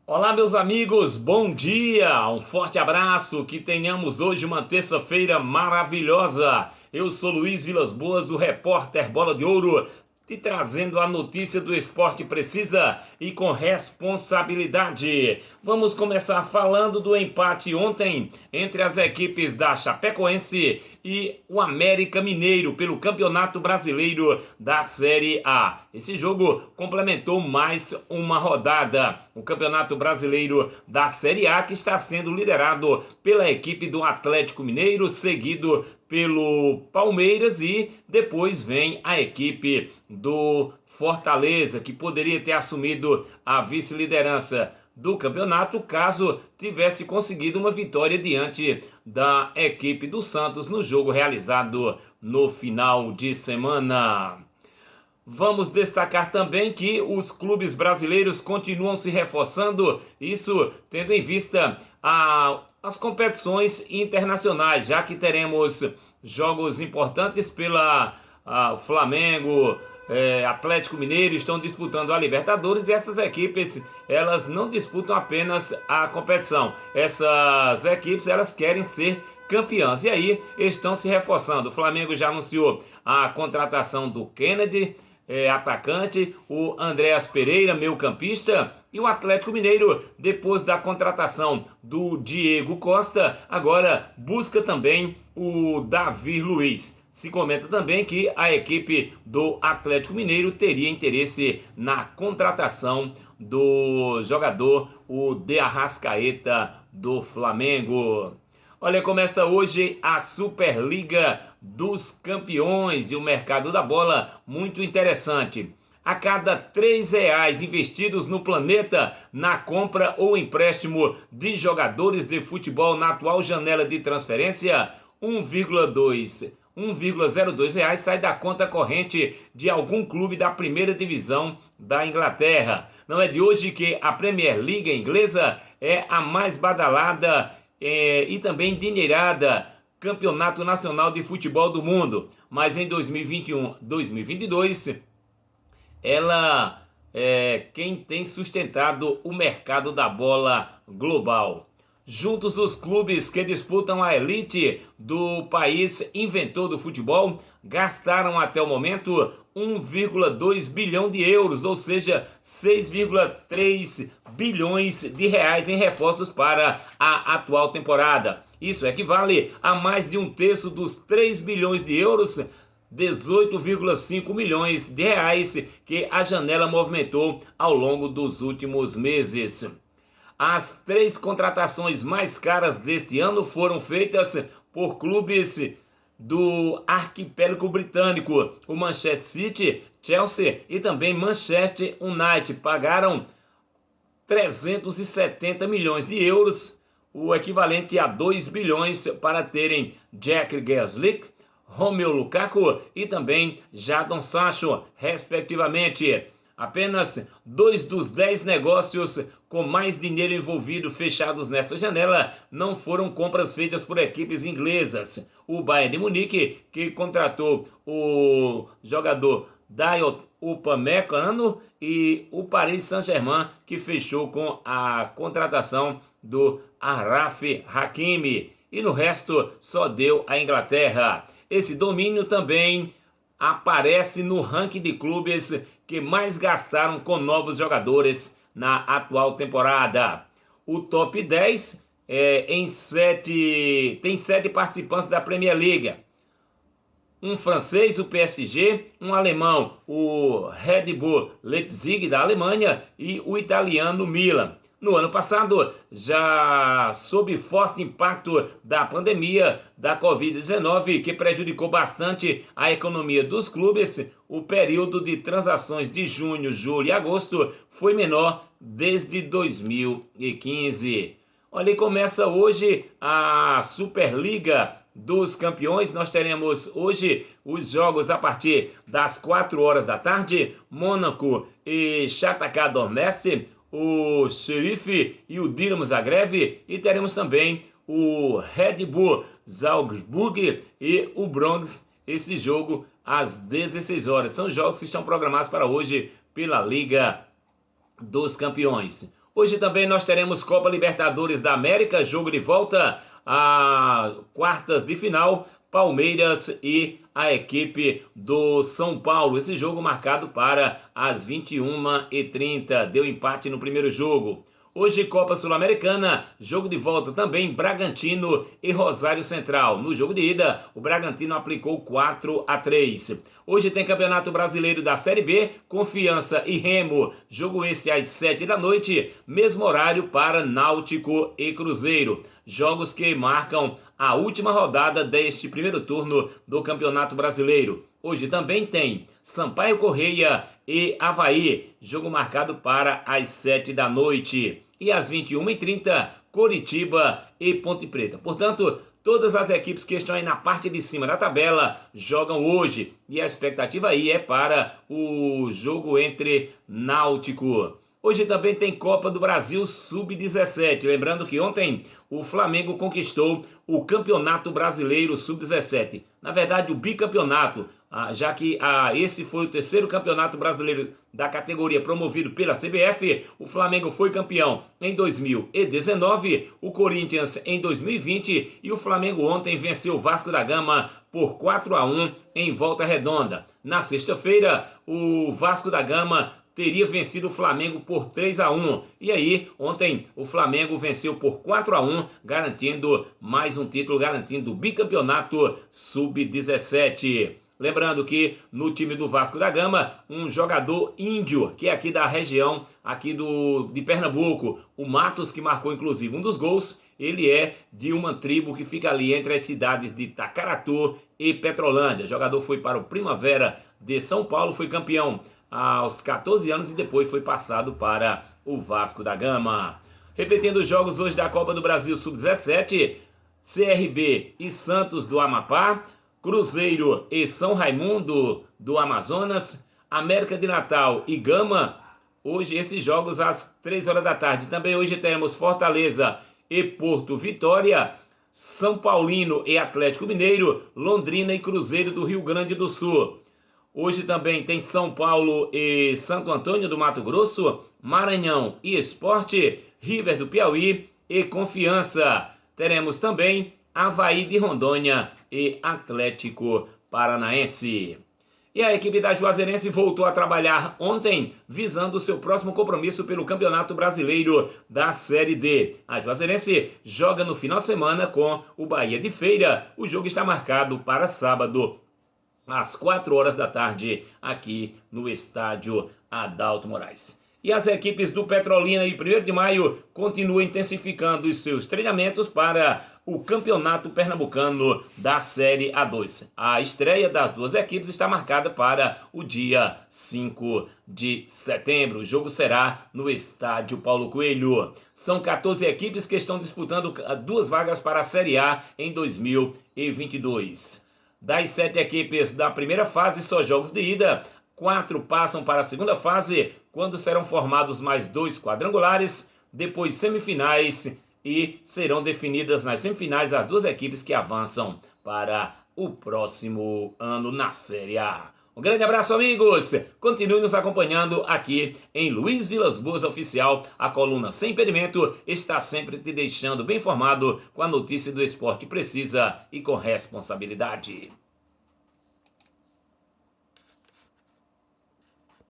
Olá, meus amigos, bom dia! Um forte abraço, que tenhamos hoje uma terça-feira maravilhosa. Eu sou Luiz Vilas Boas, o repórter Bola de Ouro, te trazendo a notícia do esporte precisa e com responsabilidade. Vamos começar falando do empate ontem entre as equipes da Chapecoense e o América Mineiro pelo Campeonato Brasileiro da Série A. Esse jogo complementou mais uma rodada. O Campeonato Brasileiro da Série A, que está sendo liderado pela equipe do Atlético Mineiro, seguido pelo Palmeiras, e depois vem a equipe do Fortaleza, que poderia ter assumido a vice-liderança do campeonato caso tivesse conseguido uma vitória diante da equipe do Santos no jogo realizado no final de semana. Vamos destacar também que os clubes brasileiros continuam se reforçando, isso tendo em vista as competições internacionais, já que teremos jogos importantes pela Flamengo, Atlético Mineiro estão disputando a Libertadores, e essas equipes elas não disputam apenas a competição. Essas equipes elas querem ser campeãs e aí estão se reforçando. O Flamengo já anunciou a contratação do Kennedy, atacante, o Andréas Pereira, meio-campista, e o Atlético Mineiro, depois da contratação do Diego Costa, agora busca também o Davi Luiz. Se comenta também que a equipe do Atlético Mineiro teria interesse na contratação do jogador, o De Arrascaeta, do Flamengo. Olha, começa hoje a Superliga dos Campeões e o mercado da bola muito interessante. A cada R$ 3 investidos no planeta na compra ou empréstimo de jogadores de futebol na atual janela de transferência, 1,02 reais sai da conta corrente de algum clube da primeira divisão da Inglaterra. Não é de hoje que a Premier League inglesa é a mais badalada e também endinheirada campeonato nacional de futebol do mundo, mas em 2021-2022 ela é quem tem sustentado o mercado da bola global. Juntos, os clubes que disputam a elite do país inventor do futebol gastaram até o momento 1,2 bilhão de euros, ou seja, 6,3 bilhões de reais em reforços para a atual temporada. Isso equivale a mais de um terço dos 3 bilhões de euros, 18,5 milhões de reais que a janela movimentou ao longo dos últimos meses. As 3 contratações mais caras deste ano foram feitas por clubes do arquipélago britânico, o Manchester City, Chelsea e também Manchester United. Pagaram 370 milhões de euros, o equivalente a 2 bilhões, para terem Jack Grealish, Romelu Lukaku e também Jadon Sancho, respectivamente. Apenas 2 dos 10 negócios com mais dinheiro envolvido fechados nessa janela não foram compras feitas por equipes inglesas. O Bayern de Munique, que contratou o jogador Dayot Upamecano, e o Paris Saint-Germain, que fechou com a contratação do Achraf Hakimi. E no resto só deu a Inglaterra. Esse domínio também aparece no ranking de clubes que mais gastaram com novos jogadores na atual temporada. O top 10 tem 7 participantes da Premier League. Um francês, o PSG, um alemão, o Red Bull Leipzig da Alemanha, e o italiano Milan. No ano passado, já sob forte impacto da pandemia da Covid-19, que prejudicou bastante a economia dos clubes, o período de transações de junho, julho e agosto foi menor desde 2015. Olha, e começa hoje a Superliga dos Campeões. Nós teremos hoje os jogos a partir das 4 horas da tarde, Mônaco e Shakhtar Donetsk, o Sheriff e o Dinamo Zagreb, e teremos também o Red Bull Salzburg e o Bronx, esse jogo às 16 horas. São jogos que estão programados para hoje pela Liga dos Campeões. Hoje também nós teremos Copa Libertadores da América, jogo de volta a quartas de final, Palmeiras e a equipe do São Paulo. Esse jogo marcado para as 21h30, deu empate no primeiro jogo. Hoje, Copa Sul-Americana, jogo de volta também, Bragantino e Rosário Central. No jogo de ida, o Bragantino aplicou 4-3. Hoje tem Campeonato Brasileiro da Série B, Confiança e Remo. Jogo esse às 7 da noite, mesmo horário para Náutico e Cruzeiro. Jogos que marcam a última rodada deste primeiro turno do Campeonato Brasileiro. Hoje também tem Sampaio Correia e Avaí, jogo marcado para as 7 da noite. E às 21h30, Coritiba e Ponte Preta. Portanto, todas as equipes que estão aí na parte de cima da tabela jogam hoje. E a expectativa aí é para o jogo entre Náutico. Hoje também tem Copa do Brasil Sub-17. Lembrando que ontem o Flamengo conquistou o Campeonato Brasileiro Sub-17. Na verdade, o bicampeonato, já que esse foi o terceiro Campeonato Brasileiro da categoria promovido pela CBF. O Flamengo foi campeão em 2019, o Corinthians em 2020 e o Flamengo ontem venceu o Vasco da Gama por 4-1 em Volta Redonda. Na sexta-feira, o Vasco da Gama teria vencido o Flamengo por 3-1. E aí, ontem, o Flamengo venceu por 4-1, garantindo mais um título, garantindo o bicampeonato Sub-17. Lembrando que no time do Vasco da Gama, um jogador índio, que é aqui da região aqui de Pernambuco, o Matos, que marcou inclusive um dos gols, ele é de uma tribo que fica ali entre as cidades de Tacaratu e Petrolândia. O jogador foi para o Primavera de São Paulo, foi campeão aos 14 anos e depois foi passado para o Vasco da Gama. Repetindo os jogos hoje da Copa do Brasil Sub-17, CRB e Santos do Amapá, Cruzeiro e São Raimundo do Amazonas, América de Natal e Gama. Hoje esses jogos às 3 horas da tarde. Também hoje temos Fortaleza e Porto Vitória, São Paulino e Atlético Mineiro, Londrina e Cruzeiro do Rio Grande do Sul. Hoje também tem São Paulo e Santo Antônio do Mato Grosso, Maranhão e Sport, River do Piauí e Confiança. Teremos também Avaí de Rondônia e Atlético Paranaense. E a equipe da Juazeirense voltou a trabalhar ontem, visando o seu próximo compromisso pelo Campeonato Brasileiro da Série D. A Juazeirense joga no final de semana com o Bahia de Feira. O jogo está marcado para sábado, às 4 horas da tarde, aqui no estádio Adalto Moraes. E as equipes do Petrolina e 1º de Maio continuam intensificando os seus treinamentos para o Campeonato Pernambucano da Série A2. A estreia das duas equipes está marcada para o dia 5 de setembro. O jogo será no estádio Paulo Coelho. São 14 equipes que estão disputando 2 vagas para a Série A em 2022. Das 7 equipes da primeira fase, só jogos de ida, 4 passam para a segunda fase, quando serão formados mais 2 quadrangulares, depois semifinais, e serão definidas nas semifinais as 2 equipes que avançam para o próximo ano na Série A. Um grande abraço, amigos! Continue nos acompanhando aqui em Luiz Vilas Boas Oficial. A coluna Sem Impedimento está sempre te deixando bem informado com a notícia do esporte precisa e com responsabilidade.